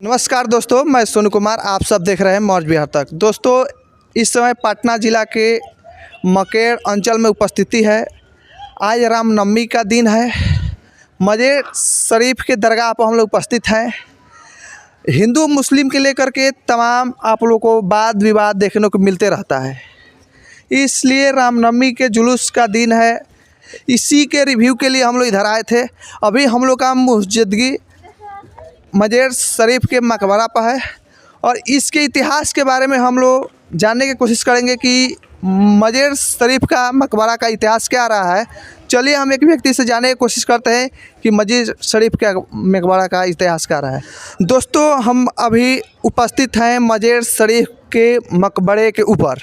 नमस्कार दोस्तों, मैं सोनू कुमार। आप सब देख रहे हैं मौज बिहार तक। दोस्तों, इस समय पटना ज़िला के मकेर अंचल में उपस्थिति है। आज रामनवमी का दिन है। मज़े शरीफ के दरगाह पर हम लोग उपस्थित हैं। हिंदू मुस्लिम के लेकर के तमाम आप लोगों को वाद विवाद देखने को मिलते रहता है, इसलिए रामनवमी के जुलूस का दिन है। इसी के रिव्यू के लिए हम लोग इधर आए थे। अभी हम लोग का मौजूदगी मज़े शरीफ के मकबरा पर है और इसके इतिहास के बारे में हम लोग जानने की कोशिश करेंगे कि मज़े शरीफ का मकबरा का इतिहास क्या रहा है। चलिए हम एक व्यक्ति से जानने की कोशिश करते हैं कि मज़े शरीफ का मकबरा का इतिहास क्या रहा है। दोस्तों, हम अभी उपस्थित हैं मज़े शरीफ के मकबरे के ऊपर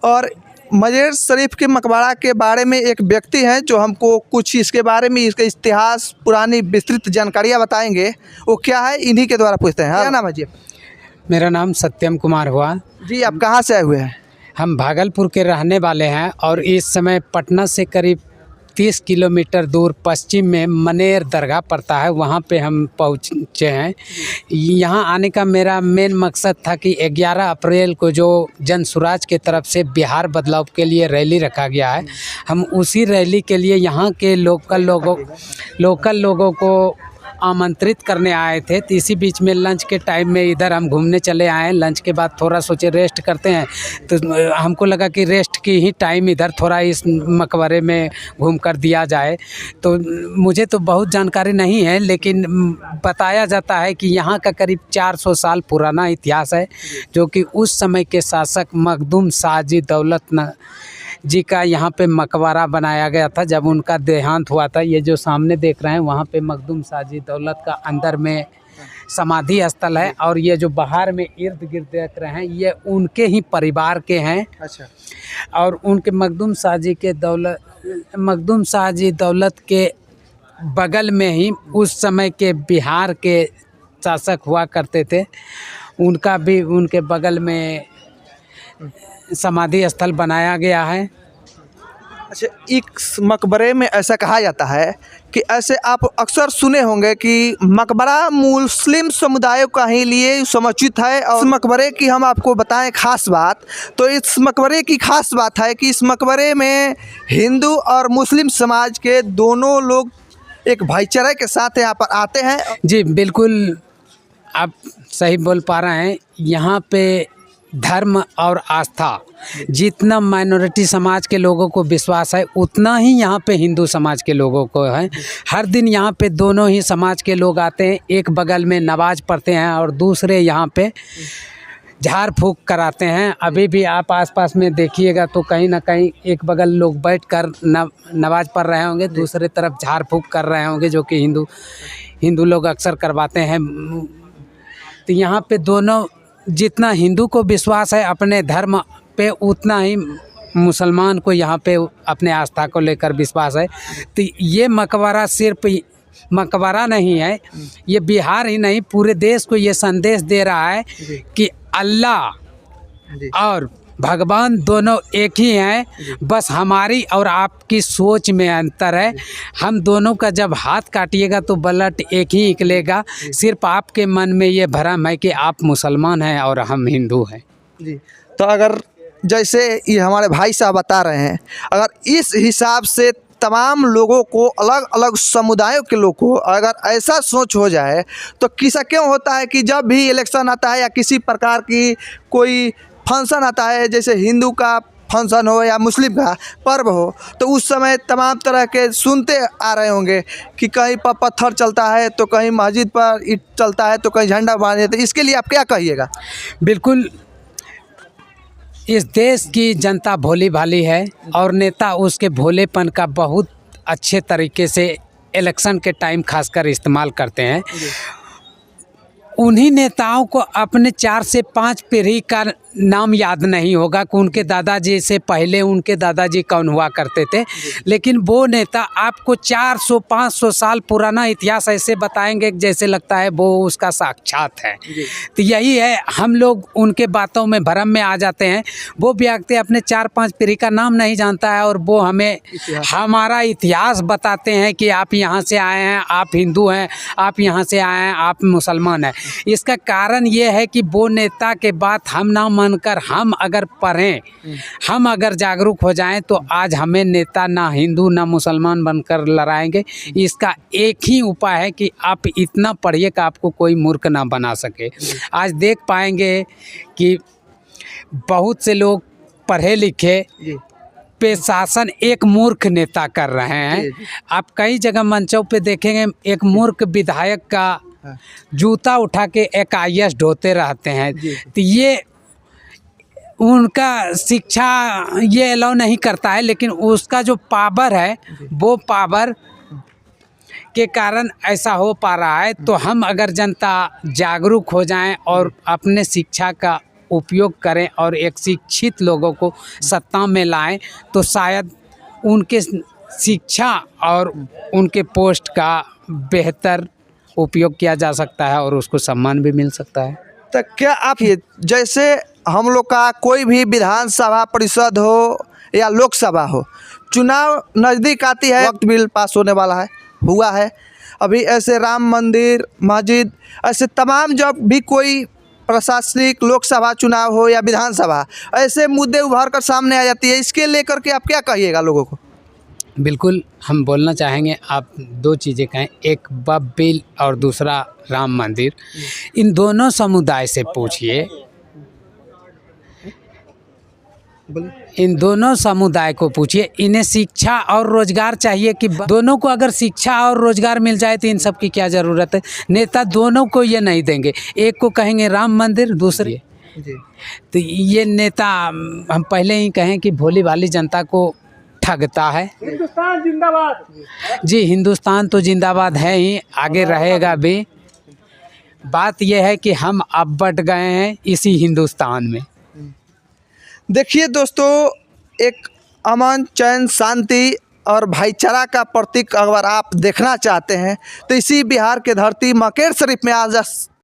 और मज़े शरीफ के मकबरा के बारे में एक व्यक्ति हैं जो हमको कुछ इसके बारे में, इसका इतिहास, पुरानी विस्तृत जानकारियाँ बताएंगे। वो क्या है, इन्हीं के द्वारा पूछते हैं। क्या नाम है जी? मेरा नाम सत्यम कुमार हुआ जी। आप कहाँ से आए हुए हैं? हम भागलपुर के रहने वाले हैं और इस समय पटना से करीब 30 किलोमीटर दूर पश्चिम में मनेर दरगाह पड़ता है, वहाँ पे हम पहुँचे हैं। यहाँ आने का मेरा मेन मकसद था कि 11 अप्रैल को जो जन स्वराज के तरफ से बिहार बदलाव के लिए रैली रखा गया है, हम उसी रैली के लिए यहाँ के लोकल लोगों को आमंत्रित करने आए थे। तो इसी बीच में लंच के टाइम में इधर हम घूमने चले आए। लंच के बाद थोड़ा सोचे रेस्ट करते हैं, तो हमको लगा कि रेस्ट की ही टाइम इधर थोड़ा इस मकबरे में घूम कर दिया जाए। तो मुझे तो बहुत जानकारी नहीं है, लेकिन बताया जाता है कि यहाँ का करीब 400 साल पुराना इतिहास है, जो कि उस समय के शासक मखदूम शाहजी दौलत जी का यहाँ पे मकबरा बनाया गया था। जब उनका देहांत हुआ था, ये जो सामने देख रहे हैं, वहाँ पे मखदूम शाहजी दौलत का अंदर में समाधि स्थल है और ये जो बाहर में इर्द गिर्द देख रहे हैं, ये उनके ही परिवार के हैं। अच्छा। और उनके मखदूम शाहजी दौलत के बगल में ही उस समय के बिहार के शासक हुआ करते थे, उनका भी उनके बगल में समाधि स्थल बनाया गया है। अच्छा, इस मकबरे में ऐसा कहा जाता है कि ऐसे आप अक्सर सुने होंगे कि मकबरा मुस्लिम समुदायों का ही लिए समुचित है। और इस मकबरे की हम आपको बताएं खास बात, तो इस मकबरे की खास बात है कि इस मकबरे में हिंदू और मुस्लिम समाज के दोनों लोग एक भाईचारे के साथ यहाँ पर आते हैं। जी बिल्कुल, आप सही बोल पा रहे हैं। यहाँ पे धर्म और आस्था, जितना माइनॉरिटी समाज के लोगों को विश्वास है, उतना ही यहाँ पे हिंदू समाज के लोगों को है। हर दिन यहाँ पे दोनों ही समाज के लोग आते हैं, एक बगल में नमाज पढ़ते हैं और दूसरे यहाँ पे झाड़ फूँक कराते हैं। अभी भी आप आसपास में देखिएगा तो कहीं ना कहीं एक बगल लोग बैठकर नमाज पढ़ रहे होंगे, दूसरे तरफ झाड़ फूँक कर रहे होंगे, जो कि हिंदू लोग अक्सर करवाते हैं। तो यहाँ पे दोनों, जितना हिंदू को विश्वास है अपने धर्म पे, उतना ही मुसलमान को यहाँ पे अपने आस्था को लेकर विश्वास है। तो ये मकबरा सिर्फ मकबरा नहीं है, ये बिहार ही नहीं पूरे देश को ये संदेश दे रहा है कि अल्लाह और भगवान दोनों एक ही हैं, बस हमारी और आपकी सोच में अंतर है। हम दोनों का जब हाथ काटिएगा तो ब्लड एक ही निकलेगा। सिर्फ आपके मन में ये भ्रम है कि आप मुसलमान हैं और हम हिंदू हैं। जी। तो अगर जैसे ये हमारे भाई साहब बता रहे हैं, अगर इस हिसाब से तमाम लोगों को, अलग अलग समुदायों के लोग को अगर ऐसा सोच हो जाए, तो किसा क्यों होता है कि जब भी इलेक्शन आता है या किसी प्रकार की कोई फंक्शन आता है, जैसे हिंदू का फंक्शन हो या मुस्लिम का पर्व हो, तो उस समय तमाम तरह के सुनते आ रहे होंगे कि कहीं पर पत्थर चलता है, तो कहीं मस्जिद पर ईंट चलता है, तो कहीं झंडा बांधे। तो इसके लिए आप क्या कहिएगा? बिल्कुल, इस देश की जनता भोली भाली है और नेता उसके भोलेपन का बहुत अच्छे तरीके से इलेक्शन के टाइम खासकर इस्तेमाल करते हैं। उन्हीं नेताओं को अपने 4 से 5 पीढ़ी का नाम याद नहीं होगा कि उनके दादाजी से पहले उनके दादाजी कौन हुआ करते थे, लेकिन वो नेता आपको 400-500 साल पुराना इतिहास ऐसे बताएंगे कि जैसे लगता है वो उसका साक्षात है। तो यही है, हम लोग उनके बातों में भ्रम में आ जाते हैं। वो व्यक्ति अपने 4-5 पीढ़ी का नाम नहीं जानता है और वो हमें हमारा इतिहास बताते हैं कि आप यहाँ से आए हैं, आप हिंदू हैं, आप यहाँ से आए हैं, आप मुसलमान हैं। इसका कारण ये है कि वो नेता के बात हम ना मानकर हम अगर पढ़ें, हम अगर जागरूक हो जाएं तो आज हमें नेता ना हिंदू ना मुसलमान बनकर लड़ाएंगे। इसका एक ही उपाय है कि आप इतना पढ़िए कि आपको कोई मूर्ख ना बना सके। आज देख पाएंगे कि बहुत से लोग पढ़े लिखे पे शासन एक मूर्ख नेता कर रहे हैं। आप कई जगह मंचों पे देखेंगे एक मूर्ख विधायक का जूता उठा के एक IAS ढोते रहते हैं। तो ये उनका शिक्षा ये अलाउ नहीं करता है, लेकिन उसका जो पावर है वो पावर के कारण ऐसा हो पा रहा है। तो हम अगर जनता जागरूक हो जाएं और अपने शिक्षा का उपयोग करें और एक शिक्षित लोगों को सत्ता में लाएं तो शायद उनके शिक्षा और उनके पोस्ट का बेहतर उपयोग किया जा सकता है और उसको सम्मान भी मिल सकता है। तो क्या आप ये जैसे हम लोग का कोई भी विधानसभा परिषद हो या लोकसभा हो, चुनाव नज़दीक आती है, वक्त बिल पास होने वाला है, हुआ है अभी, ऐसे राम मंदिर, मस्जिद, ऐसे तमाम जब भी कोई प्रशासनिक लोकसभा चुनाव हो या विधानसभा, ऐसे मुद्दे उभर कर सामने आ जाती है, इसके लेकर के आप क्या कहिएगा लोगों को? बिल्कुल हम बोलना चाहेंगे, आप 2 चीज़ें कहें, एक वक्फ बिल और दूसरा राम मंदिर। इन दोनों समुदाय से पूछिए, इन दोनों समुदाय को पूछिए, इन्हें शिक्षा और रोजगार चाहिए कि दोनों को अगर शिक्षा और रोजगार मिल जाए तो इन सब की क्या ज़रूरत है। नेता दोनों को ये नहीं देंगे, एक को कहेंगे राम मंदिर, दूसरे तो ये नेता हम पहले ही कहें कि भोली भाली जनता को ठगता है। हिंदुस्तान जिंदाबाद। जी, हिंदुस्तान तो जिंदाबाद है ही, आगे रहेगा भी। बात यह है कि हम अब बट गए हैं इसी हिंदुस्तान में। देखिए दोस्तों, एक अमन, चैन, शांति और भाईचारा का प्रतीक अगर आप देखना चाहते हैं तो इसी बिहार के धरती मकेर शरीफ में आज